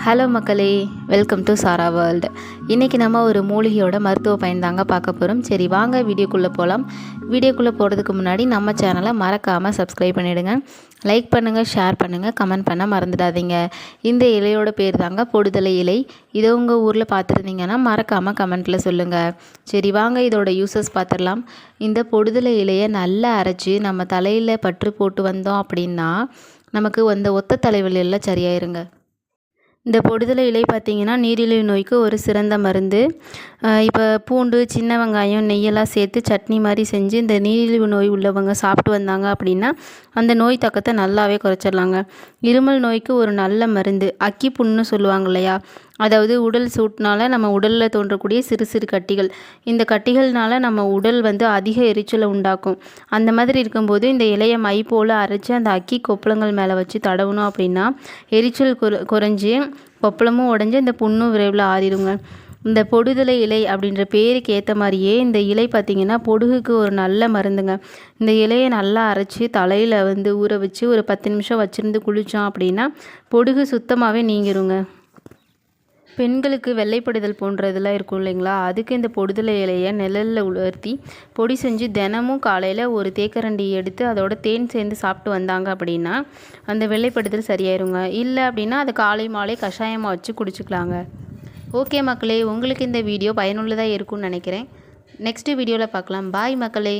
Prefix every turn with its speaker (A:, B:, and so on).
A: Hello மக்களே, welcome to Sarah world. இன்றைக்கி நம்ம ஒரு மூலிகையோட மருத்துவ பயன் தாங்க பார்க்க போகிறோம். சரி வாங்க வீடியோக்குள்ளே போகலாம். வீடியோக்குள்ளே போகிறதுக்கு முன்னாடி நம்ம சேனலை மறக்காமல் சப்ஸ்கிரைப் பண்ணிவிடுங்க. லைக் பண்ணுங்கள், ஷேர் பண்ணுங்கள், கமெண்ட் பண்ண மறந்துடாதீங்க. இந்த இலையோட பேர் தாங்க பொடுதலை இலை. இதை உங்கள் ஊரில் பார்த்துருந்தீங்கன்னா மறக்காமல் கமெண்ட்டில் சொல்லுங்கள். சரி வாங்க இதோட யூசஸ் பார்த்துடலாம். இந்த பொடுதலை இலையை நல்லா அரைச்சி நம்ம தலையில் பற்று போட்டு வந்தோம் அப்படின்னா நமக்கு அந்த ஒத்த தலைவலி எல்லாம் சரியாயிருங்க. இந்த பொடுதலை இலை பார்த்திங்கன்னா நீரிழிவு நோய்க்கு ஒரு சிறந்த மருந்து. இப்போ பூண்டு, சின்ன வெங்காயம், நெய்யெல்லாம் சேர்த்து சட்னி மாதிரி செஞ்சு இந்த நீரிழிவு நோய் உள்ளவங்க சாப்பிட்டு வந்தாங்க அப்படின்னா அந்த நோய் தாக்கத்தை நல்லாவே குறைச்சிடலாங்க. இருமல் நோய்க்கு ஒரு நல்ல மருந்து அக்கி புண்ணுன்னு சொல்லுவாங்க இல்லையா, அதாவது உடல் சூட்டினால நம்ம உடலில் தோன்றக்கூடிய சிறு சிறு கட்டிகள். இந்த கட்டிகள்னால நம்ம உடல் அதிக எரிச்சலை உண்டாக்கும். அந்த மாதிரி இருக்கும்போது இந்த இலையை மை போல் அரைச்சி அந்த அக்கி கொப்பளங்கள் மேலே வச்சு தடவணும் அப்படின்னா எரிச்சல் குறைஞ்சி கொப்பளமும் உடஞ்சி இந்த புண்ணும் விரைவில் ஆறிடுங்க. இந்த பொடுதலை இலை அப்படின்ற பேருக்கு ஏற்ற மாதிரியே இந்த இலை பார்த்திங்கன்னா பொடுகுக்கு ஒரு நல்ல மருந்துங்க. இந்த இலையை நல்லா அரைச்சி தலையில் ஊற வச்சு ஒரு 10 நிமிஷம் வச்சுருந்து குளித்தோம் அப்படின்னா பொடுகு சுத்தமாகவே நீங்கிருங்க. பெண்களுக்கு வெள்ளைப்படுதல் போன்றதெல்லாம் இருக்கும் இல்லைங்களா, அதுக்கு இந்த பொடுதலை இலையை நிழலில் உலர்த்தி பொடி செஞ்சு தினமும் காலையில் ஒரு தேக்கரண்டி எடுத்து அதோட தேன் சேர்ந்து சாப்பிட்டு வந்தாங்க அப்படின்னா அந்த வெள்ளைப்படுதல் சரியாயிருங்க. இல்லை அப்படின்னா அதை காலை மாலை கஷாயமாக வச்சு குடிச்சிக்கலாங்க. ஓகே மக்களே, உங்களுக்கு இந்த வீடியோ பயனுள்ளதாக இருக்கும்னு நினைக்கிறேன். நெக்ஸ்ட்டு வீடியோவில் பார்க்கலாம். பாய் மக்களே.